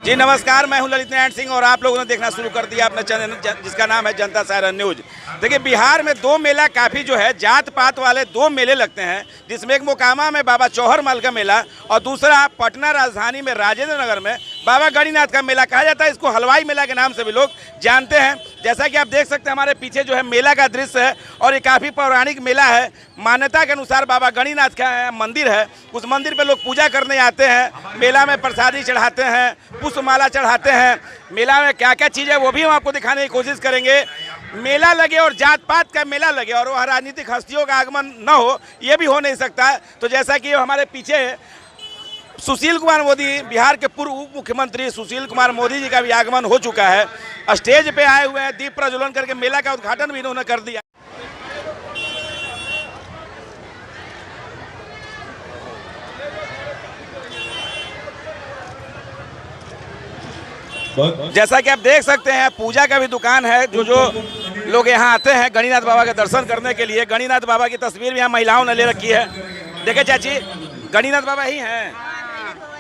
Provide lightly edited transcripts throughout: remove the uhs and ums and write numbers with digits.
जी नमस्कार, मैं हूं ललित नारायण सिंह और आप लोगों ने देखना शुरू कर दिया अपने चैनल जिसका नाम है जनता सायरन न्यूज। देखिए बिहार में दो मेला काफ़ी जो है जात पात वाले दो मेले लगते हैं, जिसमें एक मोकामा में बाबा चौहर माल का मेला और दूसरा पटना राजधानी में राजेंद्र नगर में बाबा गणिनाथ का मेला कहा जाता है। इसको हलवाई मेला के नाम से भी लोग जानते हैं। जैसा कि आप देख सकते हैं हमारे पीछे जो है मेला का दृश्य है और ये काफ़ी पौराणिक मेला है। मान्यता के अनुसार बाबा गणिनाथ का मंदिर है, उस मंदिर पे लोग पूजा करने आते हैं, मेला में प्रसादी चढ़ाते हैं, पुष्पमाला चढ़ाते हैं। मेला में क्या क्या चीज़ है वो भी हम आपको दिखाने की कोशिश करेंगे। मेला लगे और जात पात का मेला लगे और वह राजनीतिक हस्तियों का आगमन न हो, ये भी हो नहीं सकता। तो जैसा कि हमारे पीछे सुशील कुमार मोदी, बिहार के पूर्व उप मुख्यमंत्री सुशील कुमार मोदी जी का भी आगमन हो चुका है। स्टेज पे आए हुए हैं, दीप प्रज्वलन करके मेला का उद्घाटन भी इन्होंने कर दिया। जैसा कि आप देख सकते हैं पूजा का भी दुकान है। जो लोग यहाँ आते हैं गणिनाथ बाबा के दर्शन करने के लिए, गणिनाथ बाबा की तस्वीर भी यहाँ महिलाओं ने ले रखी है। देखे चाची, गणिनाथ बाबा ही हैं।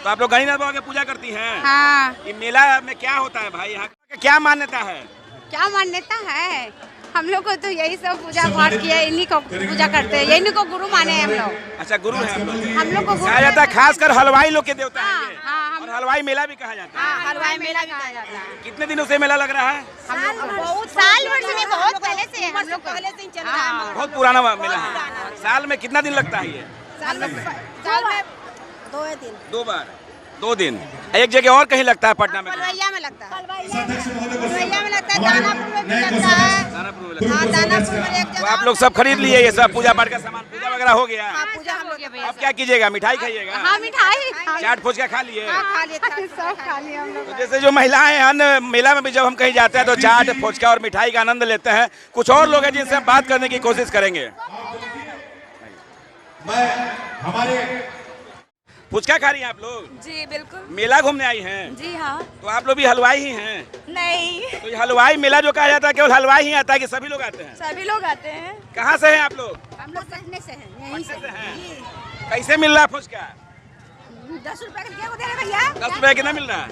तो आप लोग गणिनाथ बाबा की पूजा करती हैं? हाँ। ये मेला में क्या होता है भाई, यहाँ क्या मान्यता है? क्या मान्यता है? हम लोग को तो यही सब पूजा पाठ किया, इन्हीं को पूजा करते हैं, इन्हीं को गुरु माने हैं हम लोग। अच्छा, गुरु है हम लोग को कहा जाता है, खासकर हलवाई लोग के देवता है ये। हाँ, और हलवाई मेला भी कहा जाता है। हलवाई मेला भी कहा जाता है। कितने दिनों से मेला लग रहा है? हम लोग बहुत साल भर से, बहुत पहले से हम लोग पहले से चल रहा है। बहुत पुराना मेला है। साल में कितना दिन लगता है ये? साल में 2 बार 2 दिन। एक जगह और कहीं लगता है पटना में? हलवाइया में लगता है, हलवाइया में लगता है, दानापुर में भी लगता है। दानापुर में लगता है। हाँ, दानापुर में एक तो जगह। आप लोग सब खरीद लिए ये सब पूजा पाठ का सामान? पूजा वगैरह हो गया? हाँ, पूजा हम लोग भैया। अब क्या कीजिएगा, मिठाई खाइएगा? हाँ, मिठाई चाट फुचका खा लिए? खा लिए, सब खा लिए हम लोग। तो जैसे जो महिलाएं हैं मेला में भी जब हम कहीं जाते हैं तो चाट फुचका और मिठाई का आनंद लेते हैं। कुछ और लोग हैं जिनसे हम बात करने की कोशिश करेंगे। फुचका खा रही हैं आप लोग? जी बिल्कुल। मेला घूमने आई हैं? जी हाँ। तो आप लोग भी हलवाई ही हैं? नहीं, तो ये हलवाई मेला जो कहा जाता है केवल हलवाई ही आता है कि सभी लोग आते हैं? सभी लोग आते हैं। कहाँ से हैं आप लोग? हम लोग पटने से हैं, यहीं से हैं। कैसे मिल रहा है फुचका? 10 रुपए का क्या दे रहे भैया? 10 रुपए कितना मिल रहा है?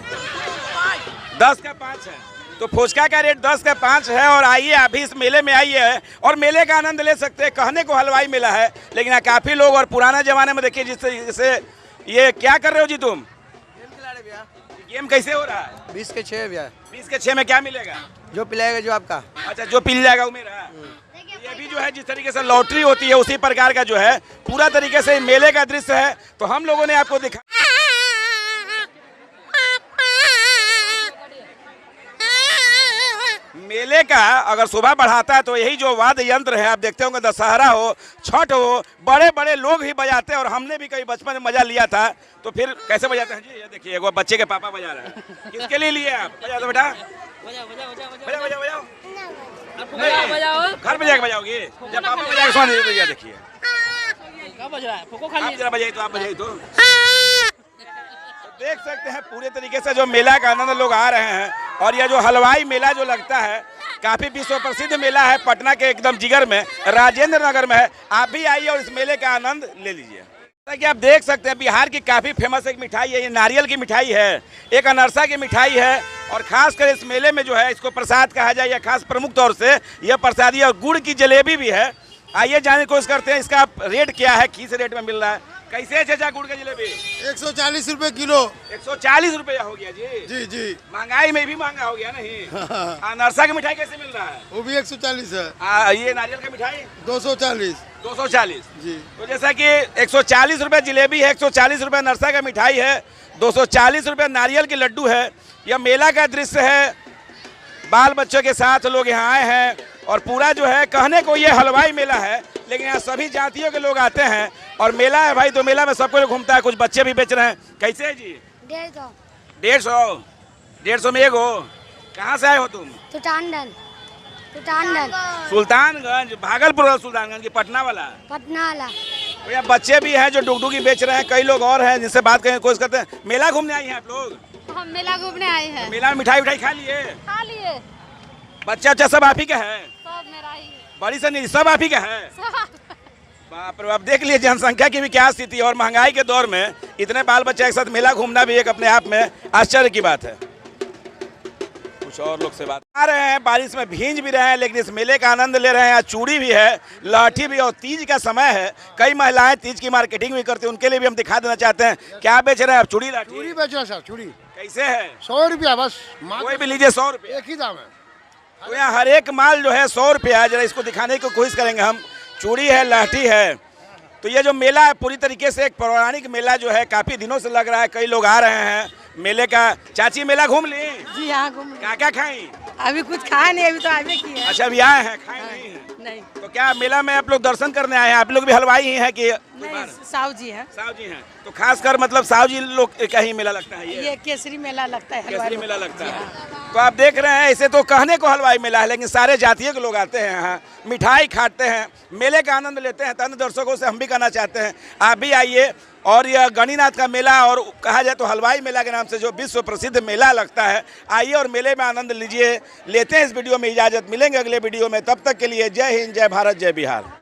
10 का 5 है। तो फुचका का रेट 10 का 5 है। और आइए अभी इस मेले में आइए और मेले का आनंद ले सकते हैं। कहने को हलवाई मेला है, लेकिन यहाँ काफ़ी लोग, और पुराने ज़माने में देखिए जिससे ये क्या कर रहे हो जी तुम? गेम खिला रहे भैया। गेम कैसे हो रहा है? 20 के 6 भैया। 20 के 6 में क्या मिलेगा? जो पिलाएगा जो आपका। अच्छा, जो पिल जाएगा वो मेरा। ये भी जो है जिस तरीके से लॉटरी होती है उसी प्रकार का जो है पूरा तरीके से मेले का दृश्य है। तो हम लोगों ने आपको दिखा मेले का अगर शोभा बढ़ाता है तो यही जो वाद्य यंत्र है। आप देखते होंगे दशहरा हो, छठ हो, बड़े बड़े लोग ही बजाते हैं। और हमने भी कई बचपन में मजा लिया था। तो फिर कैसे बजाते हैं जी? ये देखिए वो बच्चे के पापा बजा रहे हैं। किसके लिए लिए आप? बजा दो बेटा, बजाओ बजाओ बजाओ। घर पे जाके बजाओगे? जब पापा बजाएंगे सुन भैया। देखिए आप जरा बजाइए तो, आप बजाइए तो। देख सकते हैं पूरे तरीके से जो मेला का आनंद लोग आ रहे हैं। और यह जो हलवाई मेला जो लगता है काफी विश्व प्रसिद्ध मेला है, पटना के एकदम जिगर में राजेंद्र नगर में है। आप भी आइए और इस मेले का आनंद ले लीजिए। जैसा कि आप देख सकते हैं बिहार की काफी फेमस एक मिठाई है, ये नारियल की मिठाई है, एक अनरसा की मिठाई है। और खासकर इस मेले में जो है इसको प्रसाद कहा जाए या खास प्रमुख तौर से यह प्रसादी और गुड़ की जलेबी भी है। आइए जानने की कोशिश करते हैं इसका रेट क्या है, किस रेट में मिल रहा है। कैसे है चाचा गुड़ का जलेबी? 140 रुपए किलो। 140 रुपया हो गया जी? जी जी। महंगाई में भी महंगा हो गया नहीं? अनरसा की मिठाई कैसे मिल रहा है? वो भी 140 है। ये नारियल की मिठाई 240। 240 जी। तो जैसा कि 140 रुपये जलेबी है, 140 रुपये नरसा का मिठाई है, 240 रुपये नारियल के लड्डू है। यह मेला का दृश्य है। बाल बच्चों के साथ लोग यहाँ आए हैं और पूरा जो है कहने को ये हलवाई मेला है, लेकिन यहाँ सभी जातियों के लोग आते हैं। और मेला है भाई, तो मेला में सब कोई घूमता है। कुछ बच्चे भी बेच रहे हैं। कैसे है जी? 150। 150 में एक हो। कहाँ से आए हो तुम? सुल्तानगंज। भागलपुर वाला सुल्तानगंज की पटना वाला? पटना वाला। तो यहाँ बच्चे भी हैं जो डुगडुगी बेच रहे हैं। कई लोग और हैं जिनसे बात करने की कोशिश करते हैं। मेला घूमने आई हैं आप लोग? हम मेला घूमने आए हैं। मेला में मिठाई उठाई खा लिए? खा लिए। बच्चा उच्चा सब आप ही का है? सब मेरा ही है। बड़ी सा सब आप ही का है? बाप रे, अब देख लिए जनसंख्या की भी क्या स्थिति है। और महंगाई के दौर में इतने बाल बच्चे एक साथ मेला घूमना भी एक अपने आप में आश्चर्य की बात है। कुछ और लोग से बात आ रहे हैं, बारिश में भींज भी रहे हैं लेकिन इस मेले का आनंद ले रहे हैं। चूड़ी भी है, लाठी भी, और तीज का समय है, कई महिलाएं तीज की मार्केटिंग भी करती हैं, उनके लिए भी हम दिखा देना चाहते हैं। क्या बेच रहे हैं आप? चूड़ी लाठी चूड़ी बेचो सर, चूड़ी कैसे है? 100 रुपया बस, कोई भी लीजिए 100 रुपये। एक ही दाम है। तो यहाँ हर एक माल जो है 100 रुपया है। जरा इसको दिखाने की कोशिश करेंगे हम। चूड़ी है, लाठी है। तो ये जो मेला है पूरी तरीके से एक पौराणिक मेला जो है, काफी दिनों से लग रहा है, कई लोग आ रहे हैं मेले का। चाची मेला घूम ली? जी हाँ घूम। क्या खाई? अभी कुछ खाया नहीं, अभी तो आगे की है। अच्छा, अभी आए हैं, खाए नहीं हैं? नहीं तो क्या मेला में आप लोग दर्शन करने आए हैं? आप लोग भी हलवाई ही हैं कि? नहीं, साहू जी है। साहू जी हैं। तो खासकर मतलब साहू जी लोग का ही मेला लगता है ये केसरी मेला लगता है, केसरी हलवाई मेला लगता जी है। हाँ। तो आप देख रहे हैं, ऐसे तो कहने को हलवाई मेला है लेकिन सारे जातीय के लोग आते हैं यहाँ, मिठाई खाते हैं, मेले का आनंद लेते हैं। तन दर्शकों से हम भी कहना चाहते हैं आप भी आइए। और यह गणिनाथ का मेला, और कहा जाए तो हलवाई मेला के नाम से जो विश्व प्रसिद्ध मेला लगता है, आइए और मेले में आनंद लीजिए। लेते हैं इस वीडियो में इजाज़त, मिलेंगे अगले वीडियो में। तब तक के लिए जय हिंद, जय भारत, जय बिहार।